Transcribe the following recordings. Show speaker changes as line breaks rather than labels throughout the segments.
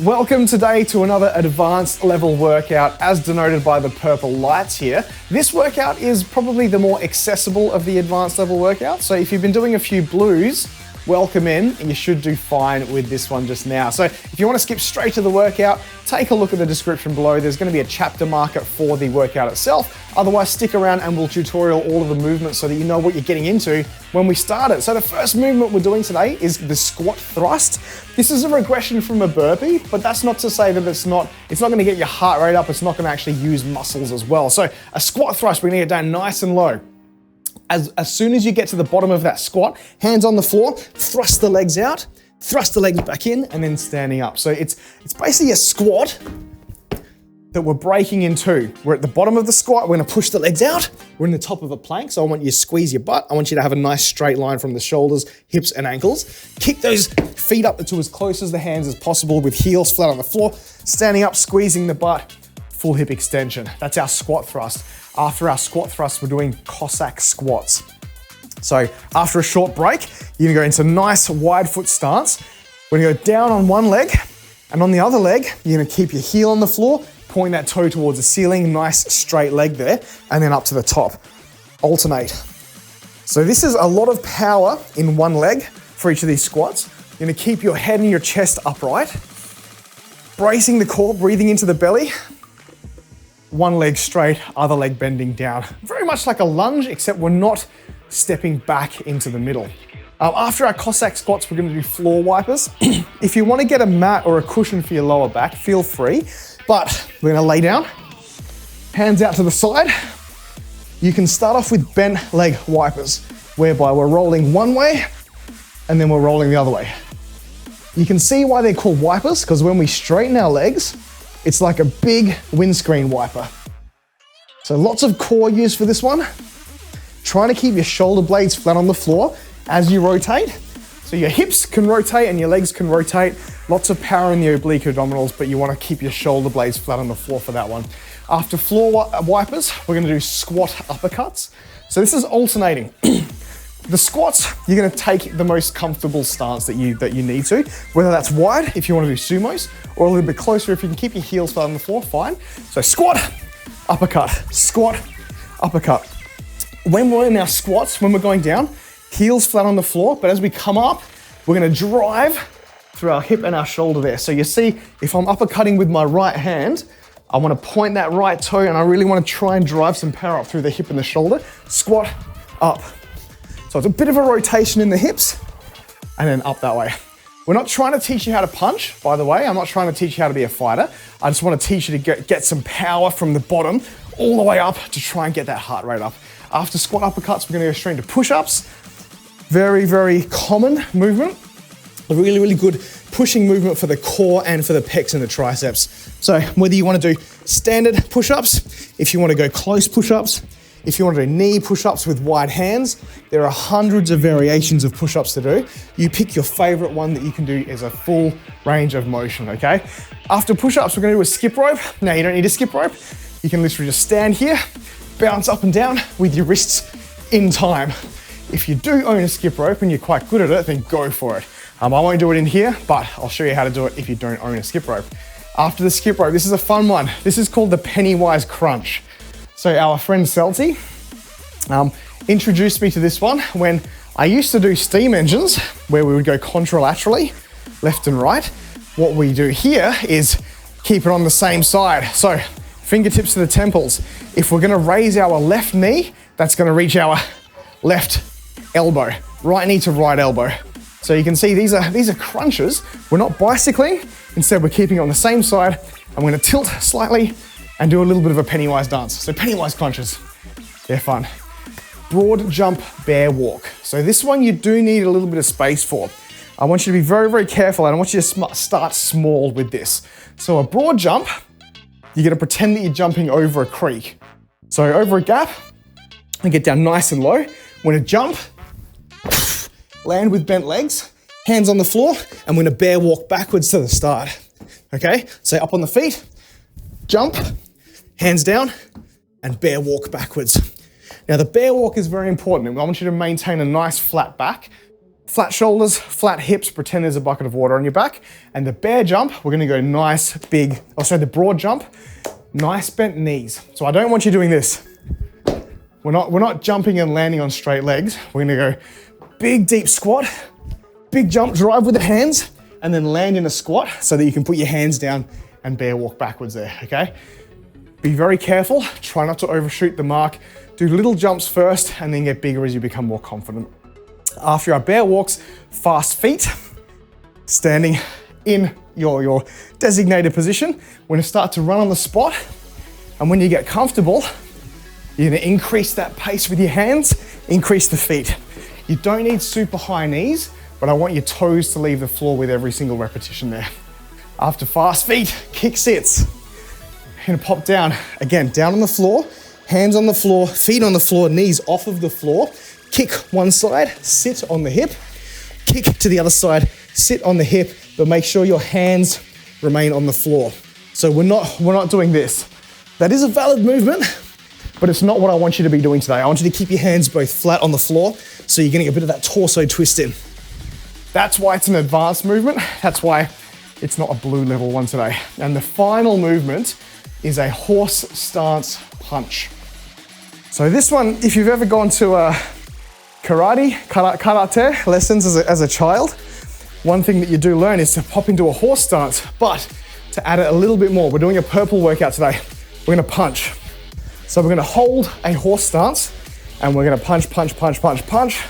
Welcome today to another advanced level workout as denoted by the purple lights here. This workout is probably the more accessible of the advanced level workouts. So if you've been doing a few blues, welcome in, and you should do fine with this one just now. So if you want to skip straight to the workout, take a look at the description below. There's going to be a chapter marker for the workout itself. Otherwise, stick around and we'll tutorial all of the movements so that you know what you're getting into when we start it. So the first movement we're doing today is the squat thrust. This is a regression from a burpee, but that's not to say that it's not going to get your heart rate up. It's not going to actually use muscles as well. So a squat thrust, we're going to get down nice and low. As soon as you get to the bottom of that squat, hands on the floor, thrust the legs out, thrust the legs back in, and then standing up. So it's basically a squat that we're breaking in two. We're at the bottom of the squat, we're gonna push the legs out, we're in the top of a plank, so I want you to squeeze your butt. I want you to have a nice straight line from the shoulders, hips, and ankles. Kick those feet up to as close as the hands as possible with heels flat on the floor, standing up, squeezing the butt, full hip extension. That's our squat thrust. After our squat thrust, we're doing Cossack squats. So after a short break, you're gonna go into nice wide foot stance. We're gonna go down on one leg, and on the other leg, you're gonna keep your heel on the floor, point that toe towards the ceiling, nice straight leg there, and then up to the top. Alternate. So this is a lot of power in one leg for each of these squats. You're gonna keep your head and your chest upright, bracing the core, breathing into the belly. One leg straight, other leg bending down. Very much like a lunge, except we're not stepping back into the middle. After our Cossack squats, we're gonna do floor wipers. If you wanna get a mat or a cushion for your lower back, feel free, but we're gonna lay down, hands out to the side. You can start off with bent leg wipers, whereby we're rolling one way, and then we're rolling the other way. You can see why they're called wipers, because when we straighten our legs, it's like a big windscreen wiper. So lots of core use for this one. Trying to keep your shoulder blades flat on the floor as you rotate. So your hips can rotate and your legs can rotate. Lots of power in the oblique abdominals, but you want to keep your shoulder blades flat on the floor for that one. After floor wipers, we're going to do squat uppercuts. So this is alternating. The squats, you're gonna take the most comfortable stance that you need to, whether that's wide, if you wanna do sumos, or a little bit closer, if you can keep your heels flat on the floor, fine. So squat, uppercut, squat, uppercut. When we're in our squats, when we're going down, heels flat on the floor, but as we come up, we're gonna drive through our hip and our shoulder there. So you see, if I'm uppercutting with my right hand, I wanna point that right toe, and I really wanna try and drive some power up through the hip and the shoulder. Squat, up. So it's a bit of a rotation in the hips and then up that way. We're not trying to teach you how to punch, by the way. I'm not trying to teach you how to be a fighter. I just want to teach you to get some power from the bottom all the way up to try and get that heart rate up. After squat uppercuts, we're going to go straight into push-ups. Very, very common movement. A really, really good pushing movement for the core and for the pecs and the triceps. So whether you want to do standard push-ups, if you want to go close push-ups, if you want to do knee push-ups with wide hands, there are hundreds of variations of push-ups to do. You pick your favorite one that you can do as a full range of motion, okay? After push-ups, we're going to do a skip rope. Now, you don't need a skip rope. You can literally just stand here, bounce up and down with your wrists in time. If you do own a skip rope and you're quite good at it, then go for it. I won't do it in here, but I'll show you how to do it if you don't own a skip rope. After the skip rope, this is a fun one. This is called the Pennywise crunch. So our friend Celty introduced me to this one when I used to do steam engines where we would go contralaterally, left and right. What we do here is keep it on the same side. So fingertips to the temples. If we're gonna raise our left knee, that's gonna reach our left elbow, right knee to right elbow. So you can see these are crunches. We're not bicycling, instead we're keeping it on the same side. I'm gonna tilt slightly and do a little bit of a Pennywise dance. So Pennywise crunches, they're fun. Broad jump bear walk. So this one you do need a little bit of space for. I want you to be very, very careful, and I want you to start small with this. So a broad jump, you're gonna pretend that you're jumping over a creek. So over a gap, and get down nice and low. When I jump, land with bent legs, hands on the floor, and we're gonna bear walk backwards to the start. Okay, so up on the feet, jump, hands down, and bear walk backwards. Now the bear walk is very important. I want you to maintain a nice flat back. Flat shoulders, flat hips, pretend there's a bucket of water on your back. And the bear jump, we're gonna go nice, big, the broad jump, nice bent knees. So I don't want you doing this. We're not jumping and landing on straight legs. We're gonna go big, deep squat, big jump, drive with the hands, and then land in a squat so that you can put your hands down and bear walk backwards there, okay? Be very careful, try not to overshoot the mark. Do little jumps first and then get bigger as you become more confident. After our bear walks, fast feet, standing in your designated position. We're gonna start to run on the spot. And when you get comfortable, you're gonna increase that pace with your hands, increase the feet. You don't need super high knees, but I want your toes to leave the floor with every single repetition there. After fast feet, kick sits. You're gonna pop down, again, down on the floor, hands on the floor, feet on the floor, knees off of the floor. Kick one side, sit on the hip. Kick to the other side, sit on the hip, but make sure your hands remain on the floor. So we're not doing this. That is a valid movement, but it's not what I want you to be doing today. I want you to keep your hands both flat on the floor, so you're getting a bit of that torso twist in. That's why it's an advanced movement. That's why it's not a blue level one today. And the final movement is a horse stance punch. So this one, if you've ever gone to karate lessons as a child, one thing that you do learn is to pop into a horse stance, but to add it a little bit more, we're doing a purple workout today. We're gonna punch. So we're gonna hold a horse stance and we're gonna punch, punch, punch, punch, punch,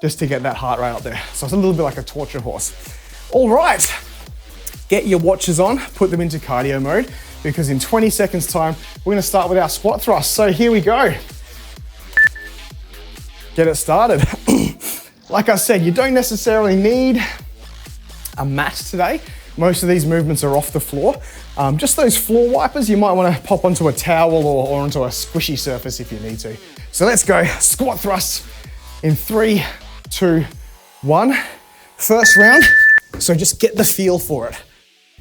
just to get that heart rate up there. So it's a little bit like a torture horse. All right, get your watches on, put them into cardio mode, because in 20 seconds time, we're gonna start with our squat thrust. So here we go. Get it started. Like I said, you don't necessarily need a mat today. Most of these movements are off the floor. Just those floor wipers, you might want to pop onto a towel or onto a squishy surface if you need to. So let's go. Squat thrusts in 3, 2, 1. First round, so just get the feel for it.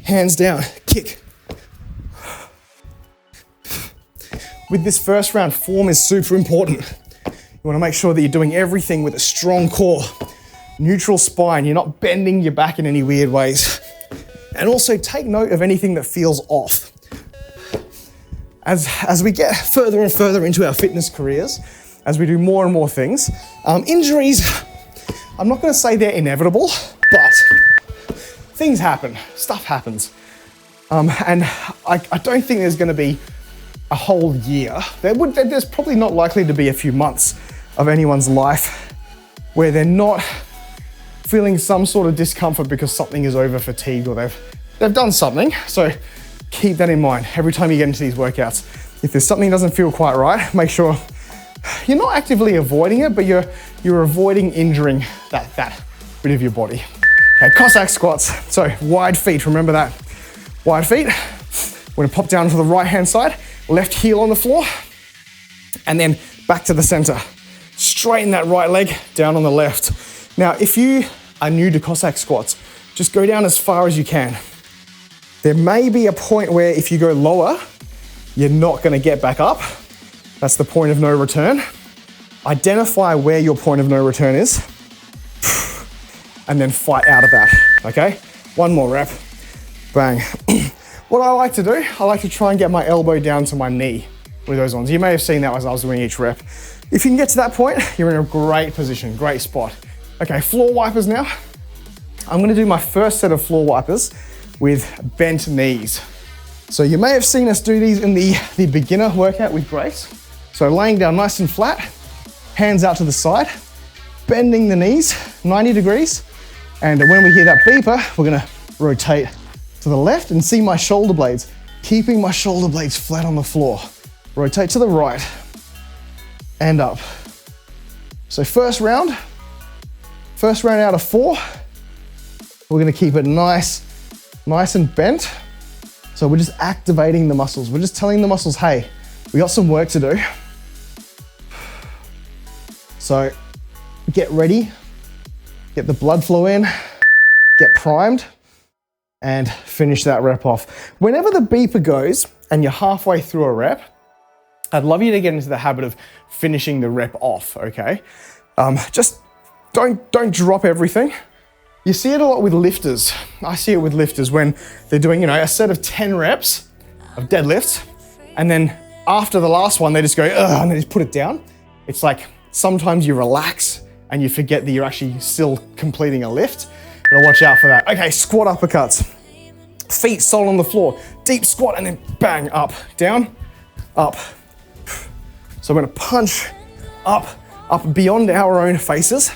Hands down, kick. With this first round, form is super important. You want to make sure that you're doing everything with a strong core, neutral spine. You're not bending your back in any weird ways. And also take note of anything that feels off. As we get further and further into our fitness careers, as we do more and more things, injuries, I'm not going to say they're inevitable, but things happen, stuff happens. And I don't think there's going to be a whole year. There's probably not likely to be a few months of anyone's life where they're not feeling some sort of discomfort because something is over fatigued or they've done something. So keep that in mind every time you get into these workouts. If there's something that doesn't feel quite right, make sure you're not actively avoiding it, but you're avoiding injuring that bit of your body. Okay, Cossack squats. So wide feet, remember that. Wide feet. We're gonna pop down to the right hand side, left heel on the floor, and then back to the center. Straighten that right leg down on the left. Now, if you are new to Cossack squats, just go down as far as you can. There may be a point where if you go lower, you're not gonna get back up. That's the point of no return. Identify where your point of no return is, and then fight out of that, okay? One more rep, bang. What I like to do, I like to try and get my elbow down to my knee with those ones. You may have seen that as I was doing each rep. If you can get to that point, you're in a great position, great spot. Okay, floor wipers now. I'm gonna do my first set of floor wipers with bent knees. So you may have seen us do these in the beginner workout with Grace. So laying down nice and flat, hands out to the side, bending the knees 90 degrees. And when we hear that beeper, we're gonna rotate to the left and see my shoulder blades, keeping my shoulder blades flat on the floor. Rotate to the right and up. So first round out of 4, we're gonna keep it nice and bent. So we're just activating the muscles. We're just telling the muscles, hey, we got some work to do. So get ready, get the blood flow in, get primed, and finish that rep off. Whenever the beeper goes and you're halfway through a rep, I'd love you to get into the habit of finishing the rep off, okay? Just don't drop everything. You see it a lot with lifters. I see it with lifters when they're doing, you know, a set of 10 reps of deadlifts, and then after the last one, they just go, ugh, and they just put it down. It's like sometimes you relax and you forget that you're actually still completing a lift. Gotta watch out for that. Okay, squat uppercuts. Feet solid on the floor. Deep squat and then bang, up, down, up. So I'm gonna punch up beyond our own faces.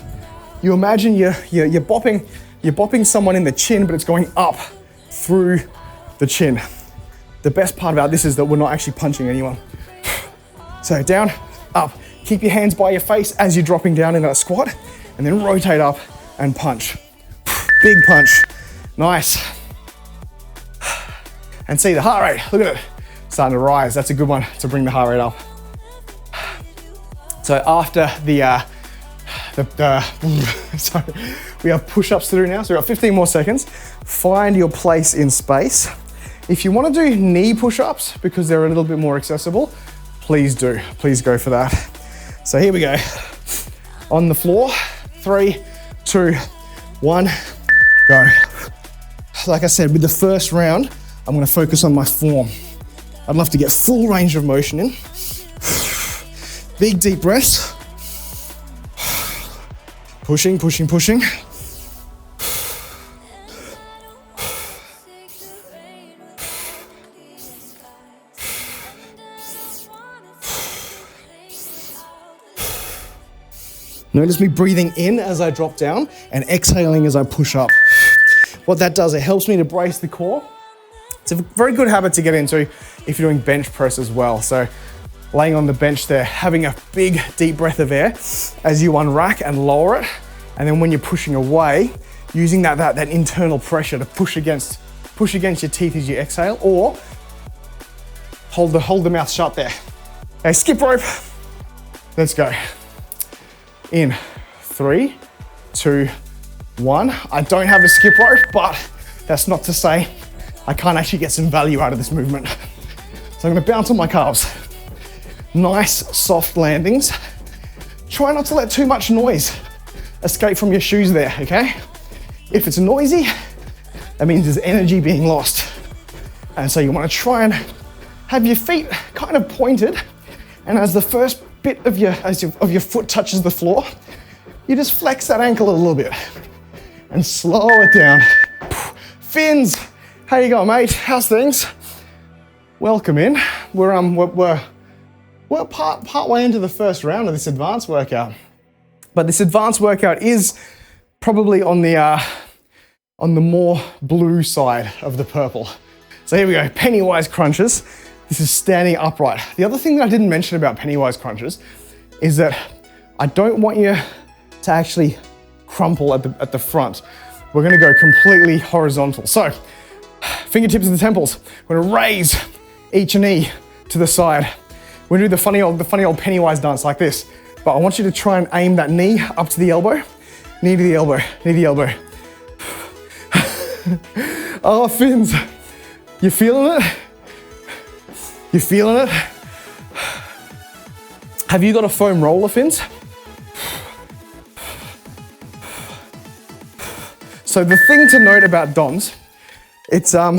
You imagine you're bopping someone in the chin, but it's going up through the chin. The best part about this is that we're not actually punching anyone. So down, up. Keep your hands by your face as you're dropping down in that squat, and then rotate up and punch. Big punch. Nice. And see the heart rate, look at it, starting to rise. That's a good one to bring the heart rate up. So after sorry, we have push-ups to do now. So we've got 15 more seconds. Find your place in space. If you want to do knee push-ups because they're a little bit more accessible, please do. Please go for that. So here we go. On the floor, 3, 2, 1, go. Like I said, with the first round, I'm going to focus on my form. I'd love to get full range of motion in. Big deep breaths. Pushing, pushing, pushing. Notice me breathing in as I drop down and exhaling as I push up. What that does, it helps me to brace the core. It's a very good habit to get into if you're doing bench press as well. So laying on the bench there, having a big deep breath of air as you unrack and lower it. And then when you're pushing away, using that internal pressure to push against your teeth as you exhale, or hold the mouth shut there. Okay, skip rope. Let's go. In 3, 2, 1. I don't have a skip rope, but that's not to say I can't actually get some value out of this movement. So I'm gonna bounce on my calves. Nice, soft landings. Try not to let too much noise escape from your shoes there, okay? If it's noisy, that means there's energy being lost. And so you wanna try and have your feet kind of pointed, and as the first bit of your foot touches the floor, you just flex that ankle a little bit and slow it down. Fins, how you going, mate? How's things? Welcome in. We're part way into the first round of this advanced workout, but this advanced workout is probably on the more blue side of the purple. So here we go, Pennywise crunches. This is standing upright. The other thing that I didn't mention about Pennywise crunches is that I don't want you to actually crumple at the front. We're gonna go completely horizontal. So, fingertips to the temples. We're gonna raise each knee to the side. We're gonna do the funny old Pennywise dance like this. But I want you to try and aim that knee up to the elbow. Knee to the elbow, knee to the elbow. Oh, fins. You feeling it? You feeling it? Have you got a foam roller, fins? So the thing to note about DOMs, it's I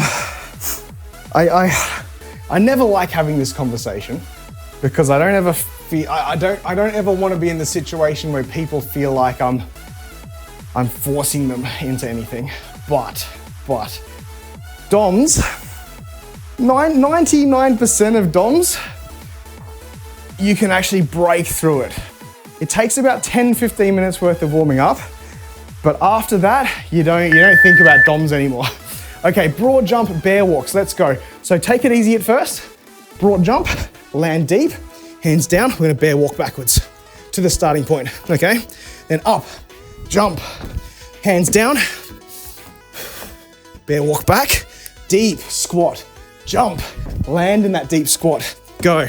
never like having this conversation because I don't ever feel I don't ever want to be in the situation where people feel like I'm forcing them into anything. But DOMs, 99% of DOMs, you can actually break through it. It takes about 10-15 minutes worth of warming up, but after that, you don't think about DOMs anymore. Okay, broad jump, bear walks, let's go. So take it easy at first. Broad jump, land deep, hands down, we're gonna bear walk backwards to the starting point, okay? Then up, jump, hands down, bear walk back, deep squat, jump, land in that deep squat, go.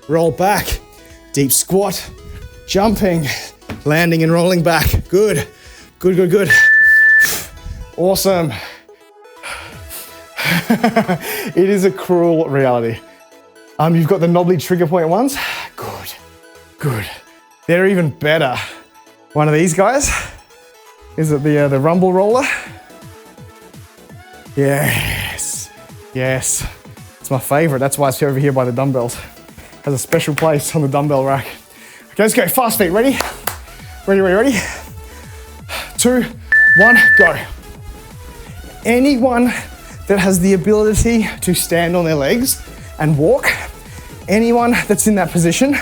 Roll back, deep squat, jumping, landing and rolling back. Good, good, good, good. Awesome. It is a cruel reality. You've got the knobbly trigger point ones. Good, good. They're even better One of these guys. Is it the rumble roller? Yes, yes. It's my favorite. That's why it's over here by the dumbbells. Has a special place on the dumbbell rack. Okay, let's go. Fast feet. Ready? Ready, ready, ready. 2, 1, go. Anyone that has the ability to stand on their legs and walk, anyone that's in that position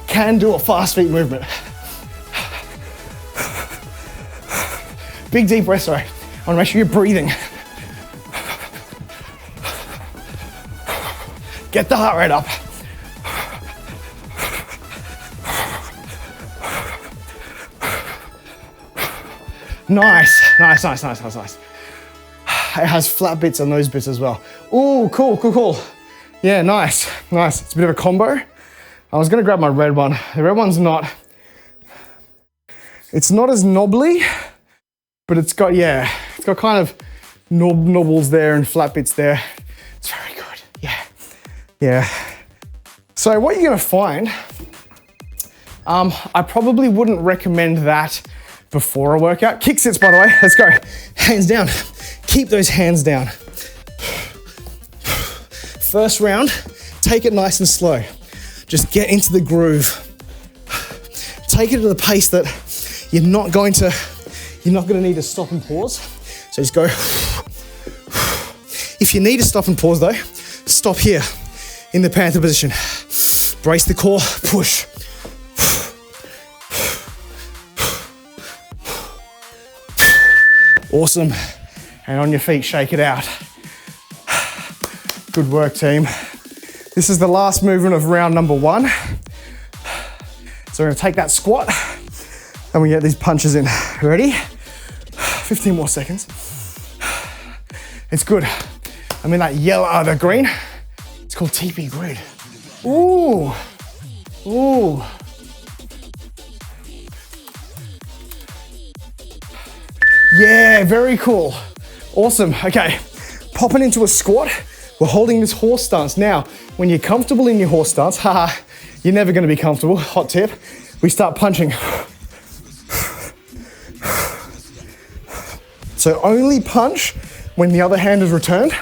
can do a fast feet movement. Big deep breath, sorry. I wanna make sure you're breathing. Get the heart rate up. Nice, nice, nice, nice, nice, nice. It has flat bits on those bits as well. Ooh, cool, cool, cool. Yeah, nice, nice. It's a bit of a combo. I was gonna grab my red one. The red one's it's not as knobbly, but it's got kind of knobbles there and flat bits there. It's very good, yeah, yeah. So what you're gonna find, I probably wouldn't recommend that before a workout. Kick sits, by the way, let's go. Hands down, keep those hands down. First round, take it nice and slow. Just get into the groove. Take it at a pace that you're not gonna need to stop and pause. So just go. If you need to stop and pause though, stop here in the panther position. Brace the core, push. Awesome. And on your feet, shake it out. Good work, team. This is the last movement of round number 1. So we're gonna take that squat and we get these punches in. Ready? 15 more seconds. It's good. I'm in that yellow, the green. It's called TP grid. Ooh, ooh. Yeah, very cool. Awesome, okay. Popping into a squat. We're holding this horse stance. Now, when you're comfortable in your horse stance, you're never gonna be comfortable, hot tip. We start punching. So only punch when the other hand is returned.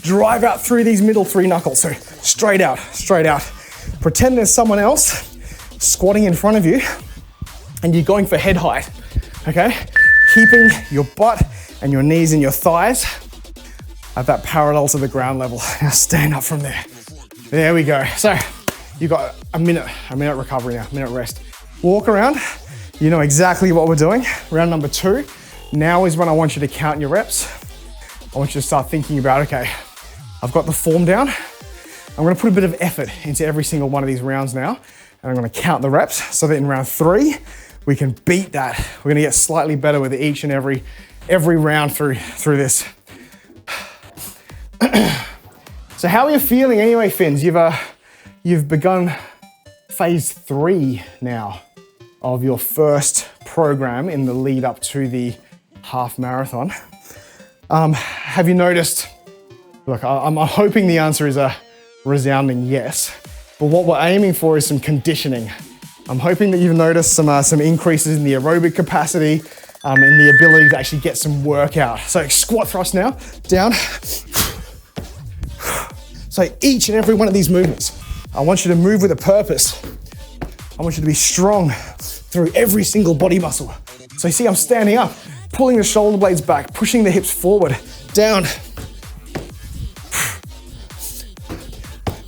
Drive out through these middle 3 knuckles. So straight out, straight out. Pretend there's someone else squatting in front of you and you're going for head height, okay? Keeping your butt and your knees and your thighs at that parallel to the ground level. Now stand up from there. There we go. So you've got a minute recovery now, a minute rest. Walk around, you know exactly what we're doing. Round number 2. Now is when I want you to count your reps. I want you to start thinking about, okay, I've got the form down. I'm gonna put a bit of effort into every single one of these rounds now, and I'm gonna count the reps so that in round 3, we can beat that. We're gonna get slightly better with each and every round through this. So how are you feeling anyway, Finns? You've begun phase 3 now of your first program in the lead up to the half marathon. Have you noticed, look, I'm hoping the answer is a resounding yes, but what we're aiming for is some conditioning. I'm hoping that you've noticed some increases in the aerobic capacity, in the ability to actually get some workout. So squat thrust now, down. So each and every one of these movements, I want you to move with a purpose. I want you to be strong through every single body muscle. So you see I'm standing up, pulling the shoulder blades back, pushing the hips forward, down.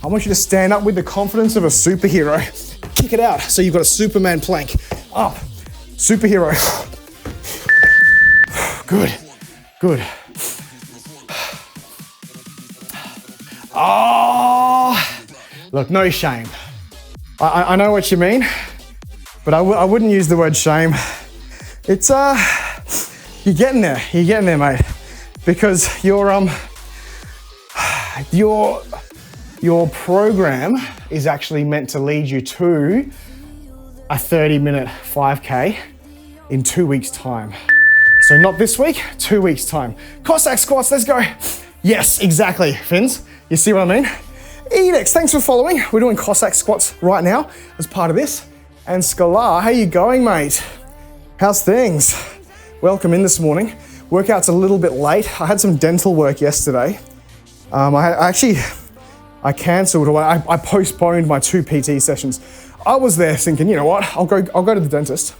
I want you to stand up with the confidence of a superhero. Kick it out. So you've got a Superman plank. Up, superhero. Good, good. Oh, look, no shame. I know what you mean, but I wouldn't use the word shame. It's, you're getting there, mate. Because your program is actually meant to lead you to a 30-minute 5K in 2 weeks' time. So not this week, 2 weeks' time. Cossack squats, let's go. Yes, exactly, Finns. You see what I mean? Edix, thanks for following. We're doing Cossack squats right now as part of this. And Scalar, how you going, mate? How's things? Welcome in this morning. Workout's a little bit late. I had some dental work yesterday. I cancelled, or I postponed my 2 PT sessions. I was there thinking, you know what, I'll go to the dentist.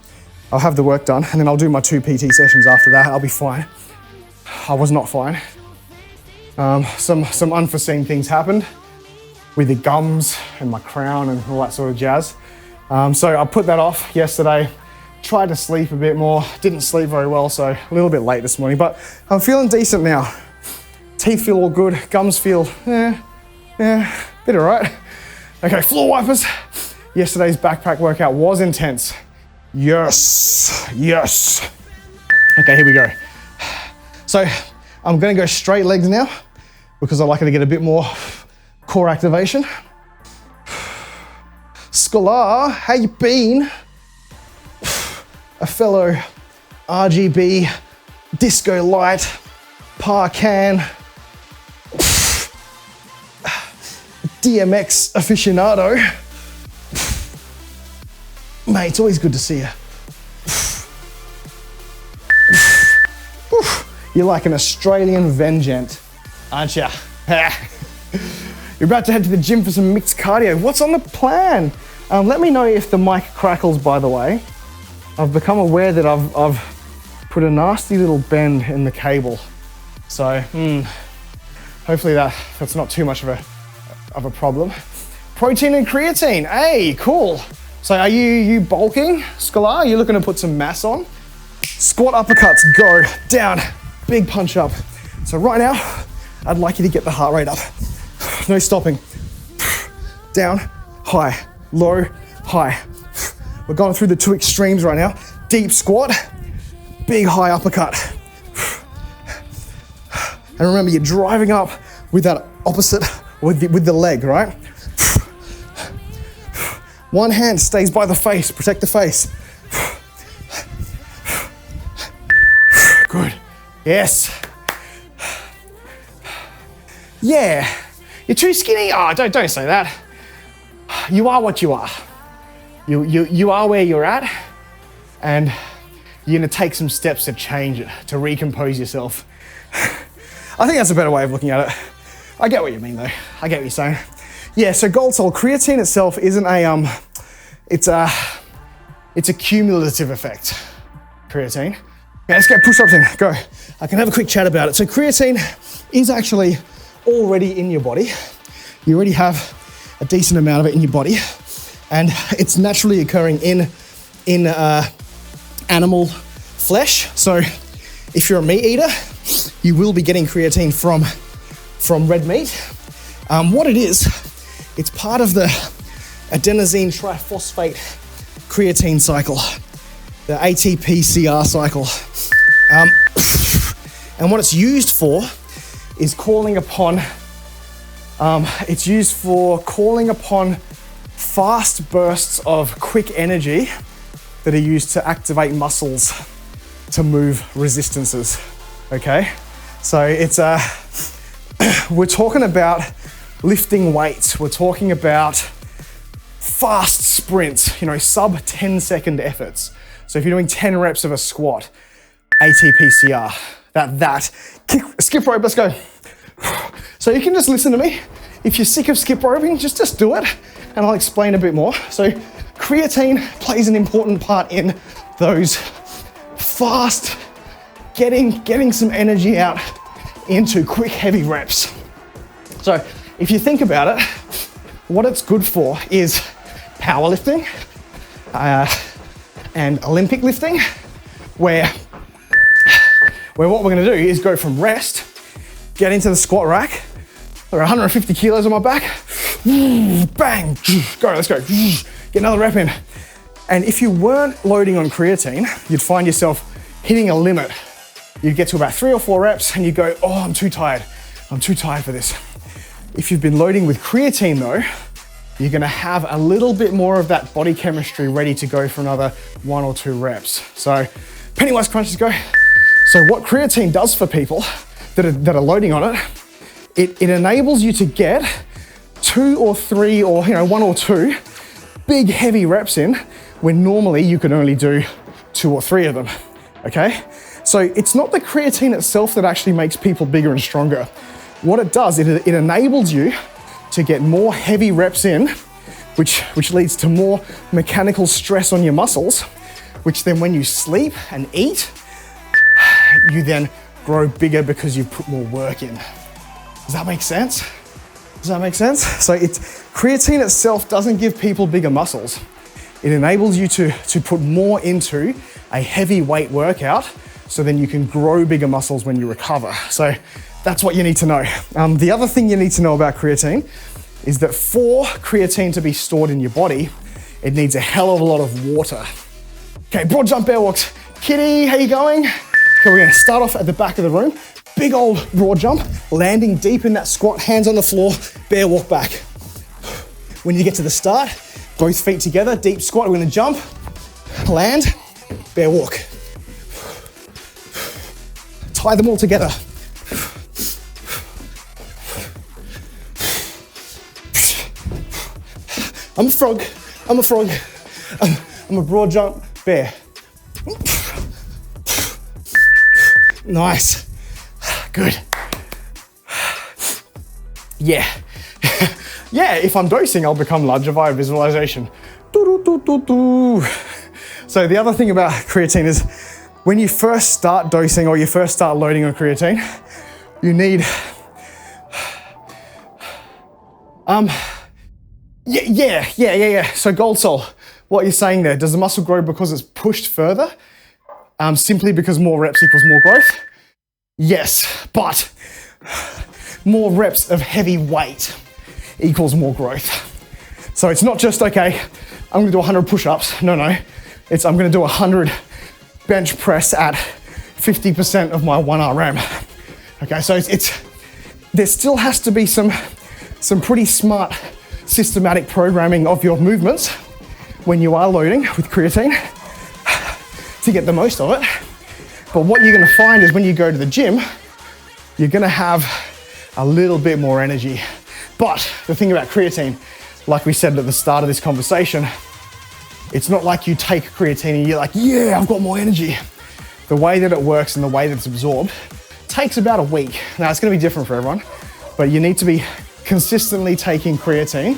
I'll have the work done, and then I'll do my 2 PT sessions after that. I'll be fine. I was not fine. Some unforeseen things happened with the gums and my crown and all that sort of jazz. So I put that off yesterday, tried to sleep a bit more, didn't sleep very well, so a little bit late this morning, but I'm feeling decent now. Teeth feel all good, gums feel, bit alright. Okay, floor wipers. Yesterday's backpack workout was intense. Yes. Okay, here we go. So I'm gonna go straight legs now because I like it to get a bit more core activation. Scalar, how you been? A fellow RGB, disco light, Parcan, DMX aficionado. Mate, it's always good to see you. You're like an Australian Vengent, aren't you? You're about to head to the gym for some mixed cardio. What's on the plan? Let me know if the mic crackles, by the way. I've become aware that I've put a nasty little bend in the cable. So, hopefully that's not too much of a problem. Protein and creatine, hey, cool. So are you bulking, Scalar? Are you looking to put some mass on? Squat uppercuts, go, down, big punch up. So right now, I'd like you to get the heart rate up. No stopping. Down, high, low, high. We're going through the 2 extremes right now. Deep squat, big high uppercut. And remember, you're driving up with that opposite, with the leg, right? One hand stays by the face, protect the face. Good, yes. Yeah, you're too skinny. Oh, don't say that. You are what you are. You are where you're at, and you're gonna take some steps to change it, to recompose yourself. I think that's a better way of looking at it. I get what you mean though. I get what you're saying. Yeah, so gold soul, creatine itself isn't it's a cumulative effect, creatine. Okay, let's get push-ups in, go. I can have a quick chat about it. So creatine is actually already in your body. You already have a decent amount of it in your body, and it's naturally occurring in animal flesh. So if you're a meat eater, you will be getting creatine from red meat. What it is, it's part of the adenosine triphosphate creatine cycle, the ATP-CR cycle. And what it's used for is calling upon fast bursts of quick energy that are used to activate muscles to move resistances, okay? So it's we're talking about lifting weights, we're talking about fast sprints, sub 10-second efforts. So if you're doing 10 reps of a squat, ATP-CR, skip rope, let's go. So you can just listen to me. If you're sick of skip roping, just do it, and I'll explain a bit more. So creatine plays an important part in those fast, getting some energy out into quick, heavy reps. So if you think about it, what it's good for is powerlifting and Olympic lifting, where what we're gonna do is go from rest, get into the squat rack, there are 150 kilos on my back, bang, go, let's go, get another rep in. And if you weren't loading on creatine, you'd find yourself hitting a limit. You'd get to about 3 or 4 reps and you go, oh, I'm too tired for this. If you've been loading with creatine though, you're gonna have a little bit more of that body chemistry ready to go for another 1 or 2 reps. So Pennywise crunches, go. So what creatine does for people that are loading on it, it enables you to get 2 or 3 or 1 or 2 big heavy reps in when normally you could only do 2 or 3 of them, okay? So it's not the creatine itself that actually makes people bigger and stronger. What it does, it enables you to get more heavy reps in, which leads to more mechanical stress on your muscles, which then when you sleep and eat, you then grow bigger because you put more work in. Does that make sense? Does that make sense? So creatine itself doesn't give people bigger muscles. It enables you to put more into a heavy weight workout so then you can grow bigger muscles when you recover. So that's what you need to know. The other thing you need to know about creatine is that for creatine to be stored in your body, it needs a hell of a lot of water. Okay, broad jump bear walks. Kitty, how you going? Okay, we're gonna start off at the back of the room. Big old broad jump, landing deep in that squat, hands on the floor, bear walk back. When you get to the start, both feet together, deep squat, we're gonna jump, land, bear walk. Tie them all together. I'm a frog, I'm a frog. I'm a broad jump bear. Nice, good. Yeah, yeah, if I'm dosing, I'll become larger via visualization. So the other thing about creatine is when you first start dosing or you first start loading on creatine, you need, yeah. So Gold Soul, what you're saying there, does the muscle grow because it's pushed further? Simply because more reps equals more growth? Yes, but more reps of heavy weight equals more growth. So it's not just, okay, I'm gonna do 100 push-ups. No, it's I'm gonna do 100 bench press at 50% of my 1 RM. Okay, so there still has to be some pretty smart systematic programming of your movements when you are loading with creatine to get the most of it. But what you're gonna find is when you go to the gym, you're gonna have a little bit more energy. But the thing about creatine, like we said at the start of this conversation, it's not like you take creatine and you're like, yeah, I've got more energy. The way that it works and the way that it's absorbed takes about a week. Now it's gonna be different for everyone, but you need to be consistently taking creatine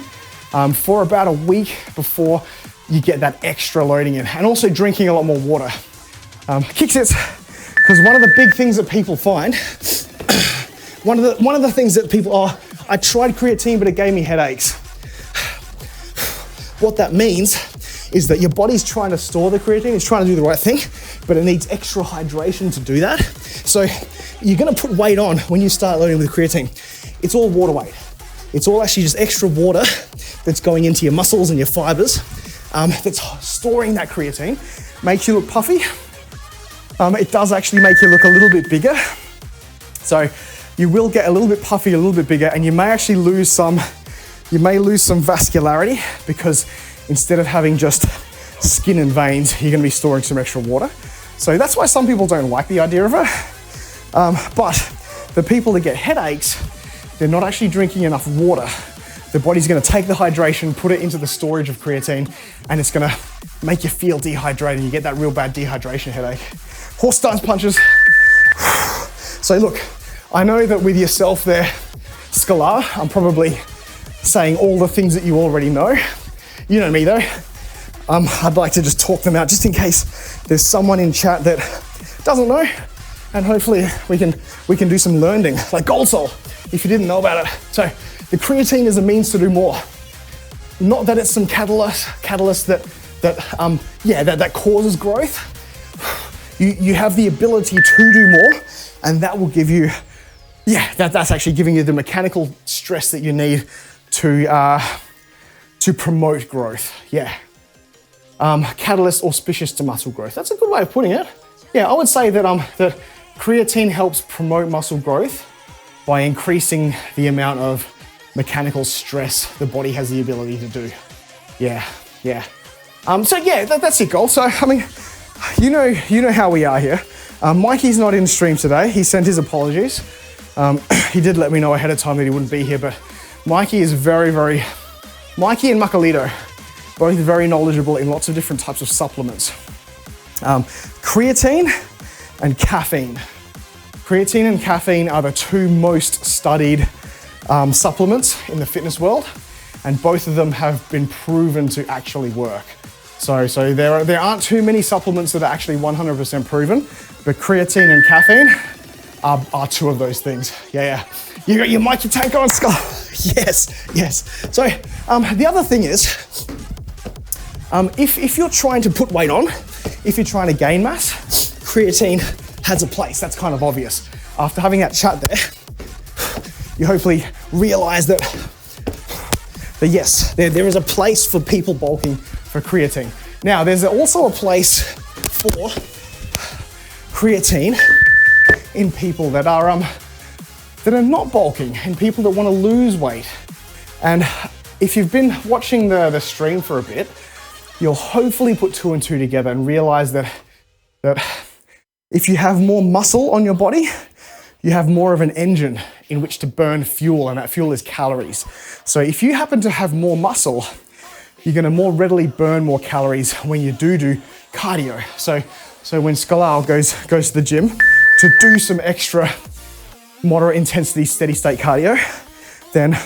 for about a week before you get that extra loading in, and also drinking a lot more water. Kick sits, because one of the big things that people find, one of the things that people are, I tried creatine, but it gave me headaches. What that means is that your body's trying to store the creatine, it's trying to do the right thing, but it needs extra hydration to do that. So you're gonna put weight on when you start loading with creatine. It's all water weight. It's all actually just extra water that's going into your muscles and your fibers, that's storing that creatine. Makes you look puffy. It does actually make you look a little bit bigger. So you will get a little bit puffy, a little bit bigger, and you may actually lose some vascularity, because instead of having just skin and veins, you're gonna be storing some extra water. So that's why some people don't like the idea of it. But the people that get headaches, they're not actually drinking enough water. The body's gonna take the hydration, put it into the storage of creatine, and it's gonna make you feel dehydrated. You get that real bad dehydration headache. Horse stance punches. So look, I know that with yourself there, Scalar, I'm probably saying all the things that you already know. You know me though. I'd like to just talk them out just in case there's someone in chat that doesn't know, and hopefully we can do some learning, like Gold Soul, if you didn't know about it. So the creatine is a means to do more. Not that it's some catalyst that causes growth. You have the ability to do more, and that will give you, that's actually giving you the mechanical stress that you need to promote growth. Catalyst auspicious to muscle growth. That's a good way of putting it. I would say that that creatine helps promote muscle growth by increasing the amount of mechanical stress the body has the ability to do. That's it, Goal. So I mean, you know how we are here. Mikey's not in stream today. He sent his apologies. He did let me know ahead of time that he wouldn't be here, but Mikey is Mikey and Makalito, both very knowledgeable in lots of different types of supplements. Creatine and caffeine. Creatine and caffeine are the two most studied supplements in the fitness world, and both of them have been proven to actually work. So there aren't too many supplements that are actually 100% proven, but creatine and caffeine are two of those things. Yeah. You got your mic, your tank on, Skull. Yes. So the other thing is, if you're trying to put weight on, if you're trying to gain mass, creatine has a place. That's kind of obvious. After having that chat there, you hopefully realize that yes, there is a place for people bulking for creatine. Now, there's also a place for creatine in people that are not bulking, in people that want to lose weight. And if you've been watching the stream for a bit, you'll hopefully put two and two together and realize that if you have more muscle on your body, you have more of an engine in which to burn fuel, and that fuel is calories. So if you happen to have more muscle, you're gonna more readily burn more calories when you do cardio. So when Skalal goes to the gym to do some extra moderate intensity, steady state cardio, then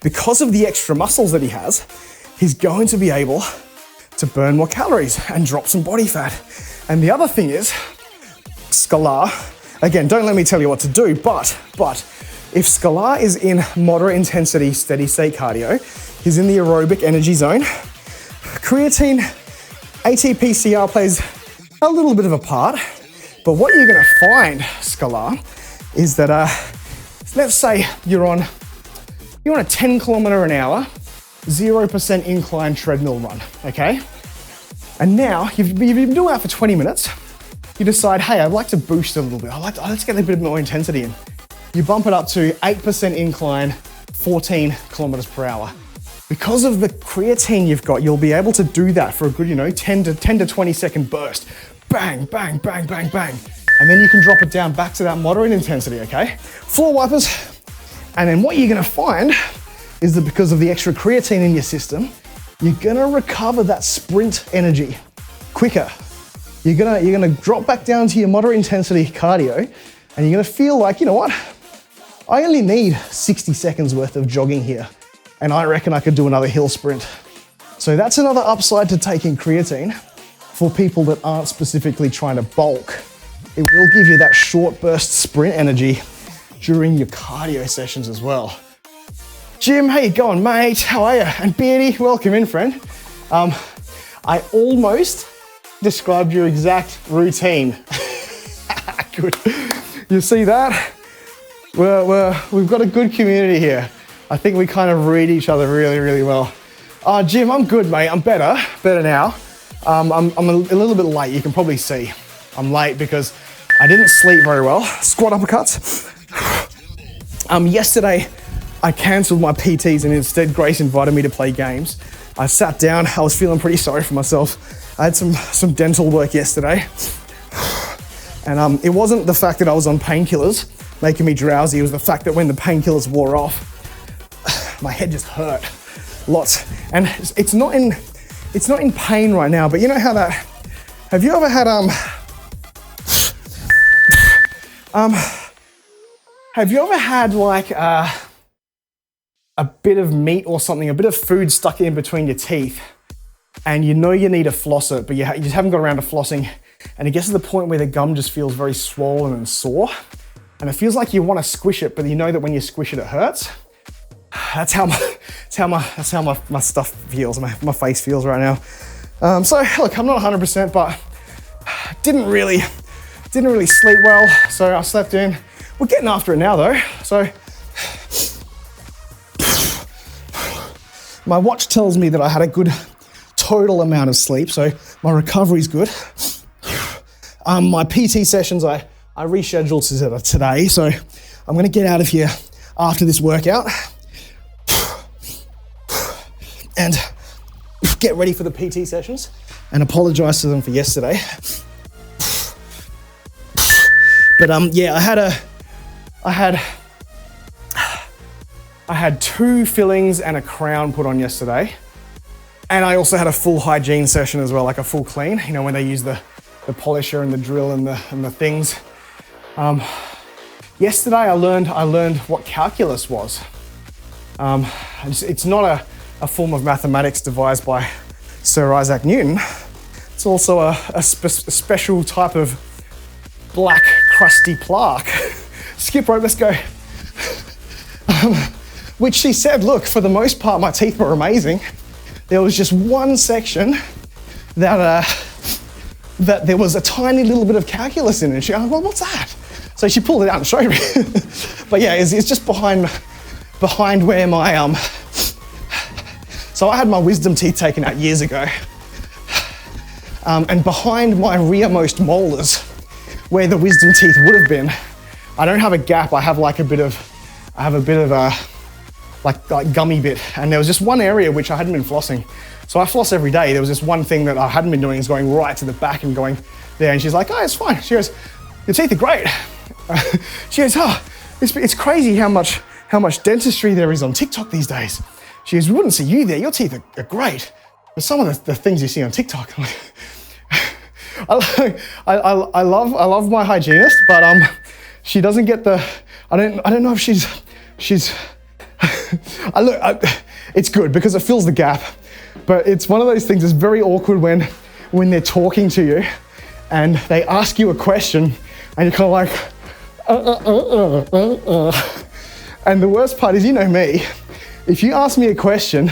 because of the extra muscles that he has, he's going to be able to burn more calories and drop some body fat. And the other thing is, Scalar, again, don't let me tell you what to do, but if Scalar is in moderate intensity, steady state cardio, he's in the aerobic energy zone, creatine, ATP-CR plays a little bit of a part, but what you're gonna find, Scalar, is that, let's say you're on a 10 kilometer an hour, 0% incline treadmill run, okay? And now you've been doing that for 20 minutes. You decide, hey, I'd like to boost a little bit. Let's get a bit more intensity in. You bump it up to 8% incline, 14 kilometers per hour. Because of the creatine you've got, you'll be able to do that for a good, 10 to 20 second burst. Bang, bang, bang, bang, bang. And then you can drop it down back to that moderate intensity, okay? Floor wipers. And then what you're gonna find is that because of the extra creatine in your system, you're gonna recover that sprint energy quicker. You're gonna drop back down to your moderate intensity cardio, and you're gonna feel like, you know what? I only need 60 seconds worth of jogging here, and I reckon I could do another hill sprint. So that's another upside to taking creatine for people that aren't specifically trying to bulk. It will give you that short burst sprint energy during your cardio sessions as well. Jim, how you going, mate? How are you? And Beardy, welcome in, friend. I almost described your exact routine. Good. You see that? We've got a good community here. I think we kind of read each other really, really well. Jim, I'm good, mate. I'm better now. I'm a little bit late. You can probably see I'm late because I didn't sleep very well. Squat uppercuts. Yesterday, I cancelled my PTs and instead Grace invited me to play games. I sat down. I was feeling pretty sorry for myself. I had some dental work yesterday. And it wasn't the fact that I was on painkillers making me drowsy. It was the fact that when the painkillers wore off, my head just hurt lots. And it's not in pain right now, but you know how that, have you ever had, have you ever had like a bit of meat or something, a bit of food stuck in between your teeth, and you know you need to floss it, but you just haven't got around to flossing, and it gets to the point where the gum just feels very swollen and sore, and it feels like you want to squish it, but you know that when you squish it, it hurts. That's how my stuff feels, my face feels right now. So look, I'm not 100%, but didn't really sleep well, so I slept in. We're getting after it now though. So my watch tells me that I had a good total amount of sleep, so my recovery's good. My PT sessions I rescheduled to today, so I'm gonna get out of here after this workout and get ready for the PT sessions and apologize to them for yesterday. But yeah, I had 2 fillings and a crown put on yesterday. And I also had a full hygiene session as well, like a full clean, you know, when they use the polisher and the drill and the things. Yesterday I learned what calculus was. It's not a form of mathematics devised by Sir Isaac Newton. It's also a special type of black crusty plaque. Skip rope, let's go. Which she said, look, for the most part, my teeth were amazing. There was just one section that there was a tiny little bit of calculus in it. And she goes, well, what's that? So she pulled it out and showed me. But yeah, it's just behind where my, so I had my wisdom teeth taken out years ago. And behind my rearmost molars, where the wisdom teeth would have been, I don't have a gap, I have a bit of a like gummy bit. And there was just one area which I hadn't been flossing. So I floss every day. There was this one thing that I hadn't been doing, is going right to the back and going there. And she's like, oh, it's fine. She goes, your teeth are great. She goes, oh, it's crazy how much dentistry there is on TikTok these days. She goes, we wouldn't see you there. Your teeth are great. But some of the things you see on TikTok, I love my hygienist, but she doesn't get the, I don't know if she's it's good because it fills the gap, but it's one of those things that's very awkward when they're talking to you and they ask you a question and you're kind of like, And the worst part is, you know me, if you ask me a question,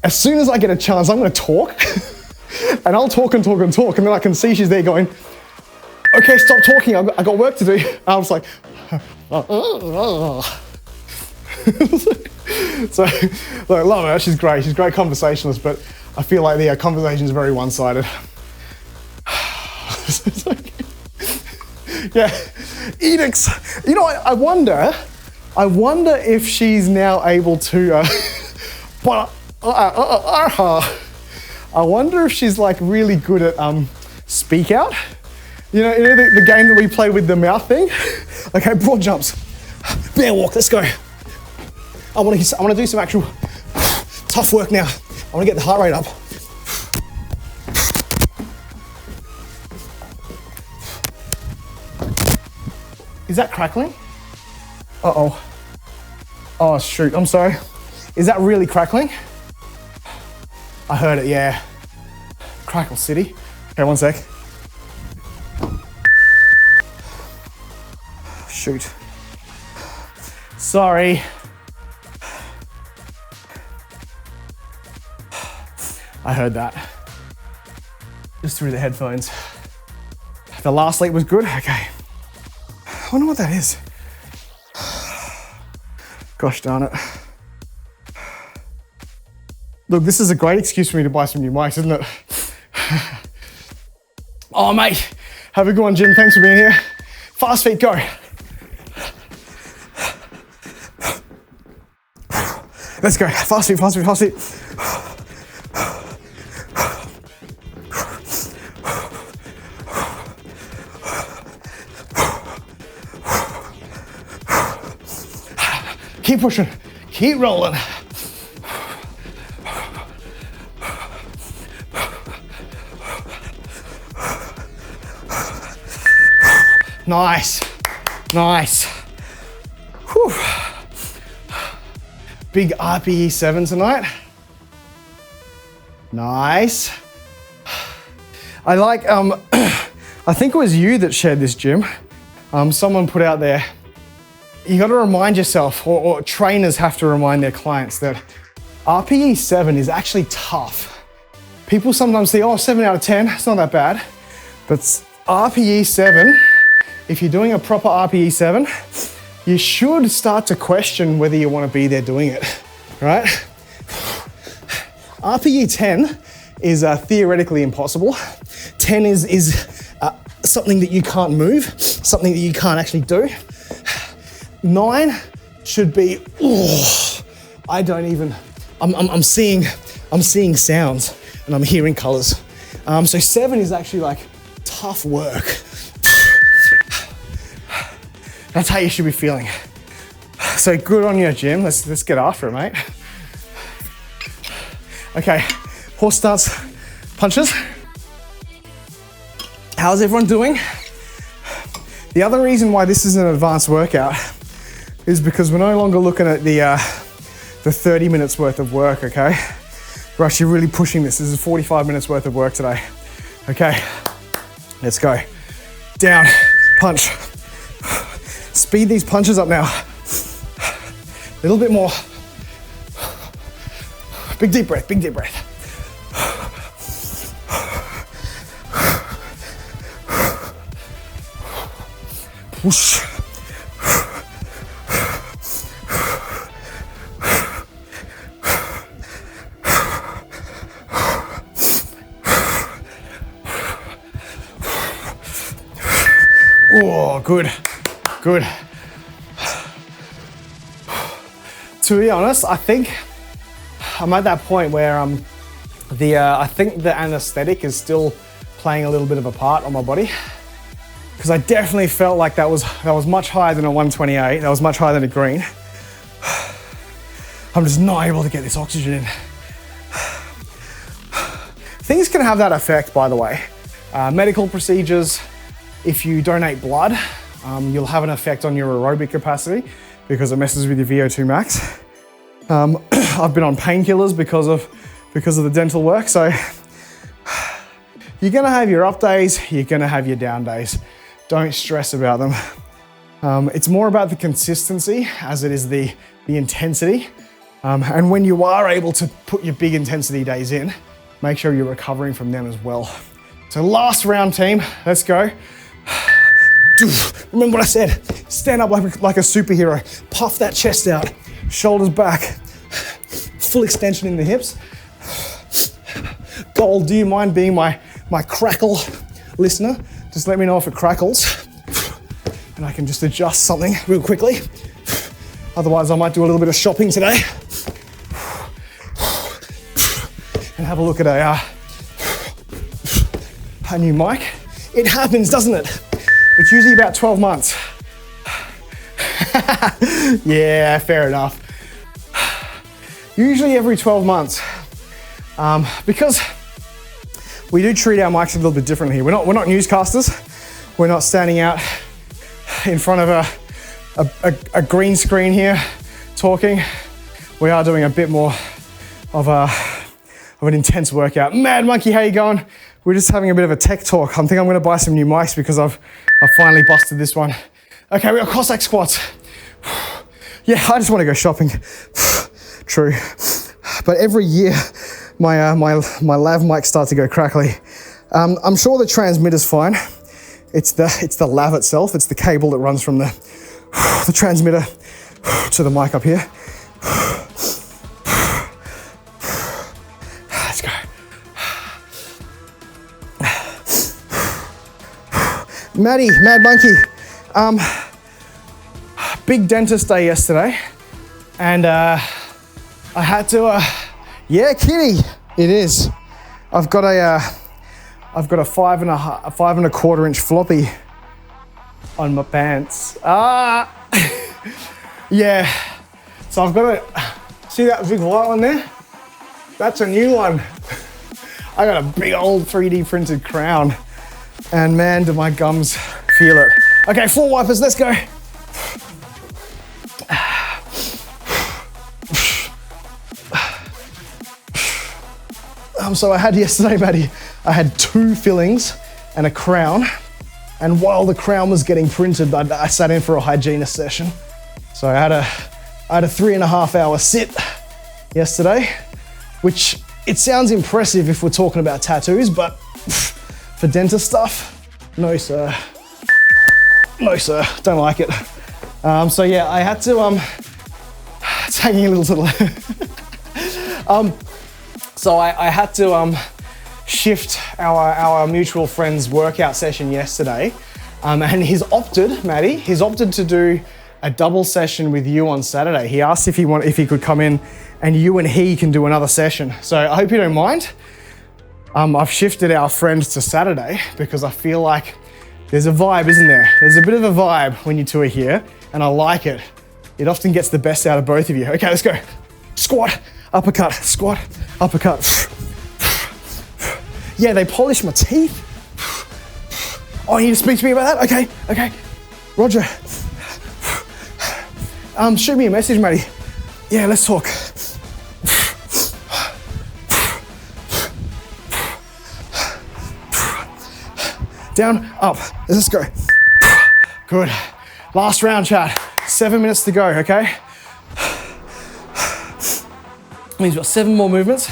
as soon as I get a chance, I'm gonna talk and I'll talk and talk and talk, and then I can see she's there going, okay, stop talking, I got work to do. And I was like, so I love her, she's great a conversationalist, but I feel like the conversation is very one-sided. Yeah, edicts. You know, I wonder if she's now able to, I wonder if she's like really good at speak out. You know the game that we play with the mouth thing? Okay, broad jumps, bear walk, let's go. I want to do some actual tough work now. I want to get the heart rate up. Is that crackling? Uh-oh. Oh shoot, I'm sorry. Is that really crackling? I heard it, yeah. Crackle City. Okay, one sec. Shoot. Sorry. I heard that. Just through the headphones. The last sleep was good? Okay. I wonder what that is. Gosh darn it. Look, this is a great excuse for me to buy some new mics, isn't it? Oh mate, have a good one, Jim. Thanks for being here. Fast feet, go. Let's go, fast feet, fast feet, fast feet. Keep pushing, keep rolling. Nice, nice. Whew. Big RPE 7 tonight. Nice. I like, I think it was you that shared this, Jim. Someone put out there, you gotta remind yourself, or trainers have to remind their clients that RPE 7 is actually tough. People sometimes say, oh, 7 out of 10, it's not that bad. But RPE 7, if you're doing a proper RPE 7, you should start to question whether you want to be there doing it, right? RPE 10 is theoretically impossible. 10 is something that you can't move, something that you can't actually do. 9 should be, oh, I don't even, I'm seeing sounds and I'm hearing colors. So 7 is actually like tough work. That's how you should be feeling. So good on you, Jim. Let's get after it, mate. Okay, horse stance punches. How's everyone doing? The other reason why this is an advanced workout is because we're no longer looking at the 30 minutes worth of work, okay? We're actually really pushing this. This is 45 minutes worth of work today. Okay, let's go. Down, punch. Speed these punches up now. A little bit more. Big deep breath, big deep breath. Push. Oh, good, good. To be honest, I think I'm at that point where I think the anesthetic is still playing a little bit of a part on my body, because I definitely felt like that was much higher than a 128. That was much higher than a green. I'm just not able to get this oxygen in. Things can have that effect, by the way. Medical procedures, if you donate blood, you'll have an effect on your aerobic capacity because it messes with your VO2 max. I've been on painkillers because of the dental work. So you're gonna have your up days, you're gonna have your down days. Don't stress about them. It's more about the consistency as it is the intensity. And when you are able to put your big intensity days in, make sure you're recovering from them as well. So last round, team, let's go. Remember what I said, stand up like a superhero, puff that chest out, shoulders back, full extension in the hips. Gold, do you mind being my crackle listener? Just let me know if it crackles and I can just adjust something real quickly. Otherwise, I might do a little bit of shopping today and have a look at a new mic. It happens, doesn't it? It's usually about 12 months. Yeah, fair enough. Usually every 12 months. Because we do treat our mics a little bit differently here. We're not newscasters. We're not standing out in front of a green screen here talking. We are doing a bit more of an intense workout. Mad Monkey, how you going? We're just having a bit of a tech talk. I think I'm gonna buy some new mics because I've finally busted this one. Okay, we got Cossack squats. Yeah, I just wanna go shopping. True. But every year, my lav mics start to go crackly. I'm sure the transmitter's fine. It's the lav itself. It's the cable that runs from the transmitter to the mic up here. Let's go. Maddie, Mad Monkey. Big dentist day yesterday, and I had to. Yeah, kitty, it is. I've got a 5.25 inch floppy on my pants. Yeah. So I've got see that big white one there? That's a new one. I got a big old 3D printed crown, and man, do my gums feel it. Okay, floor wipers, let's go. So I had yesterday, Maddie, I had 2 fillings and a crown. And while the crown was getting printed, I sat in for a hygienist session. So I had a 3.5 hour sit yesterday, which it sounds impressive if we're talking about tattoos, but for dentist stuff, no sir. No sir, don't like it. So yeah, I had to, it's hanging a little to the So I had to shift our mutual friend's workout session yesterday, and he's opted, Maddie, to do a double session with you on Saturday. He asked if he could come in and you and he can do another session. So I hope you don't mind. I've shifted our friends to Saturday because I feel like there's a vibe, isn't there? There's a bit of a vibe when you two are here, and I like it. It often gets the best out of both of you. Okay, let's go. Squat, uppercut, squat, uppercut. Yeah, they polish my teeth. Oh, you need to speak to me about that? Okay. Roger. Shoot me a message, matey. Yeah, let's talk. Down, up, let's go. Good. Last round, chat. 7 minutes to go, okay? Means we've got 7 more movements.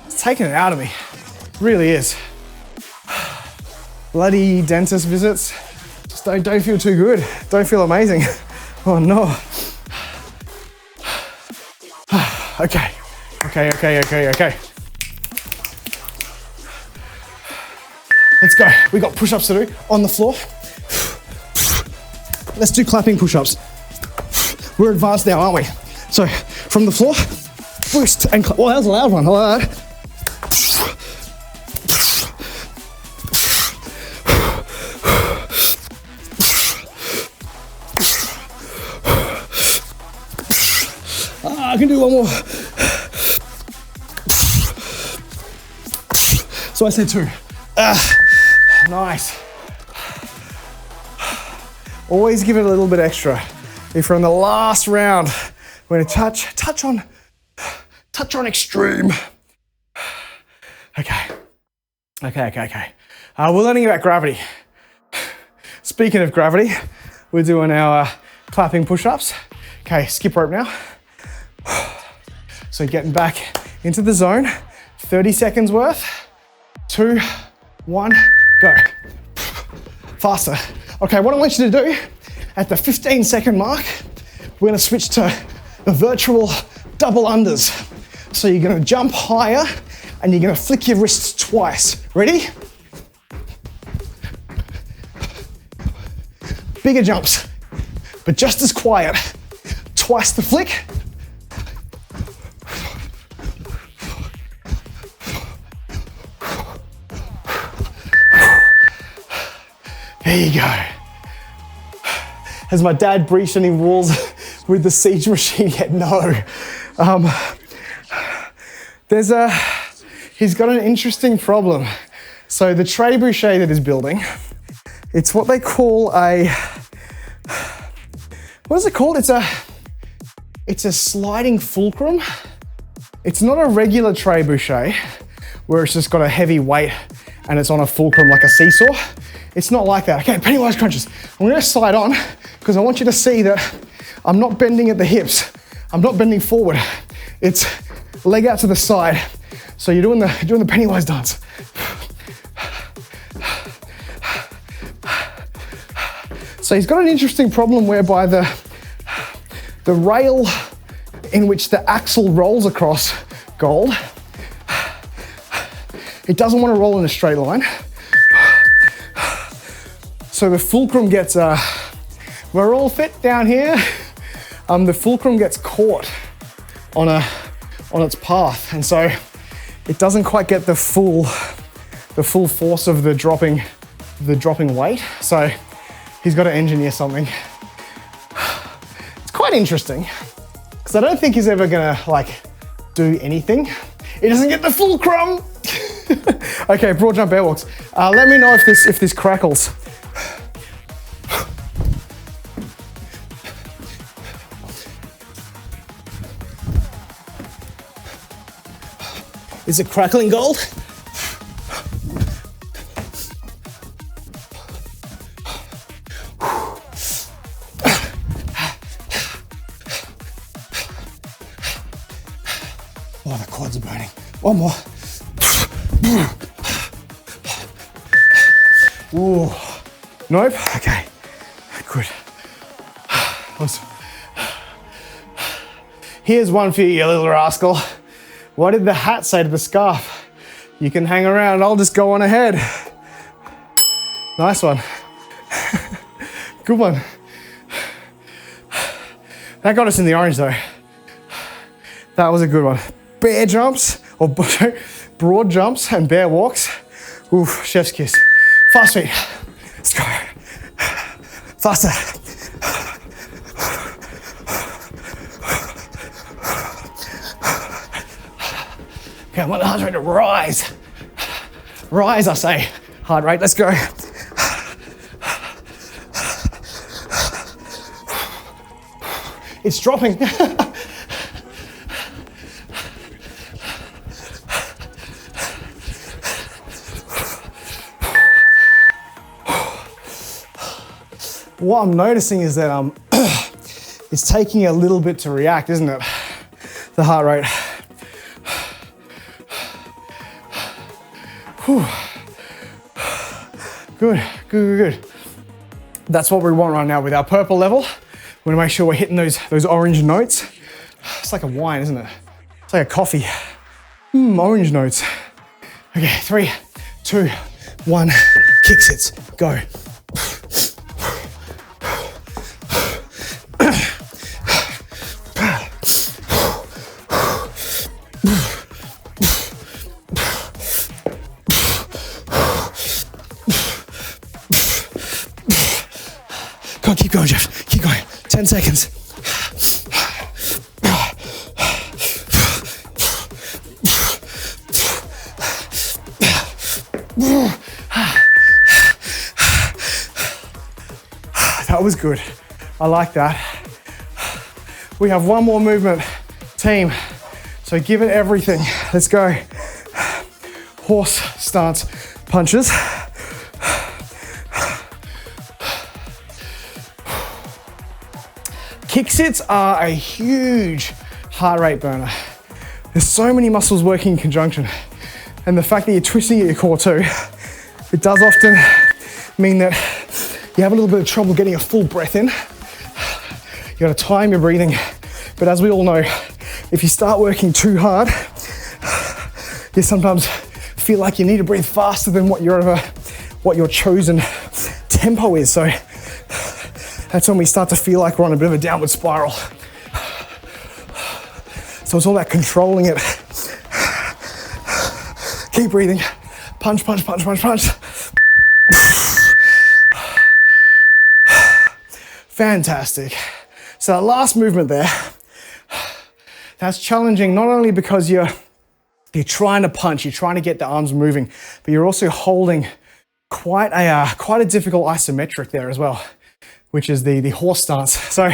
It's taking it out of me. It really is. Bloody dentist visits. Just don't feel too good. Don't feel amazing. Oh no. Okay. Let's go. We got push-ups to do on the floor. Let's do clapping push-ups. We're advanced now, aren't we? So from the floor, boost and clap. Oh, that was a loud one. I like that. I can do one more. So I said 2. Nice. Always give it a little bit extra. If we're in the last round, we're gonna touch on extreme. Okay. We're learning about gravity. Speaking of gravity, we're doing our clapping push-ups. Okay, skip rope now. So getting back into the zone, 30 seconds worth. 2, 1, go. Faster. Okay, what I want you to do, at the 15-second mark, we're gonna switch to the virtual double unders. So you're gonna jump higher and you're gonna flick your wrists twice. Ready? Bigger jumps, but just as quiet. Twice the flick. There you go. Has my dad breached any walls with the siege machine yet? No. He's got an interesting problem. So the trebuchet that he's building, it's what they call what is it called? It's a sliding fulcrum. It's not a regular trebuchet where it's just got a heavy weight and it's on a fulcrum like a seesaw. It's not like that. Okay, Pennywise crunches. I'm gonna slide on because I want you to see that I'm not bending at the hips. I'm not bending forward. It's leg out to the side. So you're doing the Pennywise dance. So he's got an interesting problem whereby the rail in which the axle rolls across gold, it doesn't want to roll in a straight line. So the fulcrum gets, we're all fit down here. The fulcrum gets caught on its path. And so it doesn't quite get the full force of the dropping weight. So he's got to engineer something. It's quite interesting because I don't think he's ever gonna do anything. He doesn't get the fulcrum. Okay, broad jump air walks. Let me know if this crackles. Is it crackling gold? Oh, the quads are burning. One more. Ooh. Nope. Okay. Good. Awesome. Here's one for you, you little rascal. What did the hat say to the scarf? You can hang around, I'll just go on ahead. Nice one. Good one. That got us in the orange though. That was a good one. Bear jumps, or broad jumps and bear walks. Oof, chef's kiss. Fast feet. Let's go. Faster. Okay, I want the heart rate to rise. Rise, I say. Heart rate, let's go. It's dropping. What I'm noticing is that it's taking a little bit to react, isn't it? The heart rate. Whew. Good, good, good. That's what we want right now with our purple level. We want to make sure we're hitting those orange notes. It's like a wine, isn't it? It's like a coffee. Orange notes. Okay, 3, 2, 1. Kick sits. Go. Go on, keep going, Jeff. Keep going. 10 seconds. That was good. I like that. We have one more movement, team. So give it everything. Let's go. Horse stance punches. Kick sits are a huge heart rate burner. There's so many muscles working in conjunction. And the fact that you're twisting at your core too, it does often mean that you have a little bit of trouble getting a full breath in. You gotta time your breathing. But as we all know, if you start working too hard, you sometimes feel like you need to breathe faster than what your chosen tempo is. So that's when we start to feel like we're on a bit of a downward spiral. So it's all about controlling it. Keep breathing. Punch, punch, punch, punch, punch. Fantastic. So that last movement there, that's challenging not only because you're trying to punch, you're trying to get the arms moving, but you're also holding quite a difficult isometric there as well, which is the horse stance. So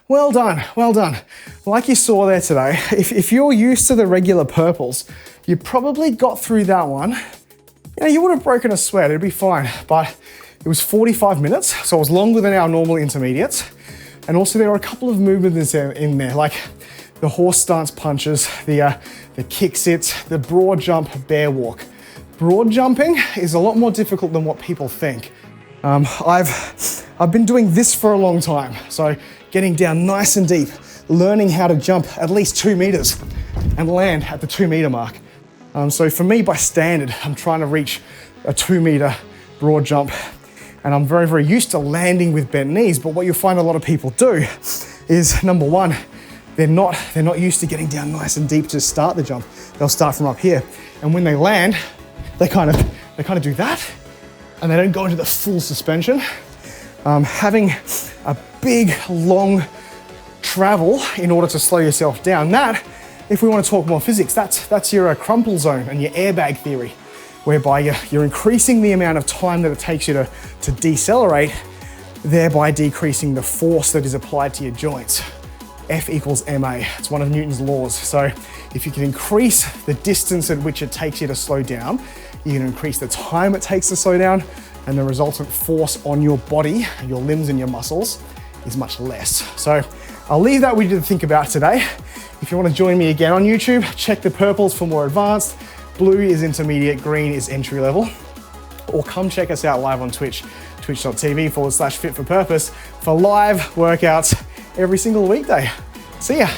well done, well done. Like you saw there today, if you're used to the regular purples, you probably got through that one. You know, you would have broken a sweat, it'd be fine, but it was 45 minutes, so it was longer than our normal intermediates. And also there were a couple of movements in there, like the horse stance punches, the kick sits, the broad jump, bear walk. Broad jumping is a lot more difficult than what people think. I've been doing this for a long time, so getting down nice and deep, learning how to jump at least 2 meters and land at the 2 meter mark. So for me, by standard, I'm trying to reach a 2 meter broad jump, and I'm very, very used to landing with bent knees. But what you'll find a lot of people do is, number one, they're not used to getting down nice and deep to start the jump. They'll start from up here, and when they land, they kind of do that, and they don't go into the full suspension. Having a big, long travel in order to slow yourself down. That, if we want to talk more physics, that's your crumple zone and your airbag theory, whereby you're increasing the amount of time that it takes you to decelerate, thereby decreasing the force that is applied to your joints. F equals ma. It's one of Newton's laws. So if you can increase the distance at which it takes you to slow down, you can increase the time it takes to slow down, and the resultant force on your body, your limbs and your muscles is much less. So I'll leave that with you to think about today. If you want to join me again on YouTube, check the purples for more advanced, blue is intermediate, green is entry level, or come check us out live on Twitch, twitch.tv/fit for purpose for live workouts every single weekday. See ya.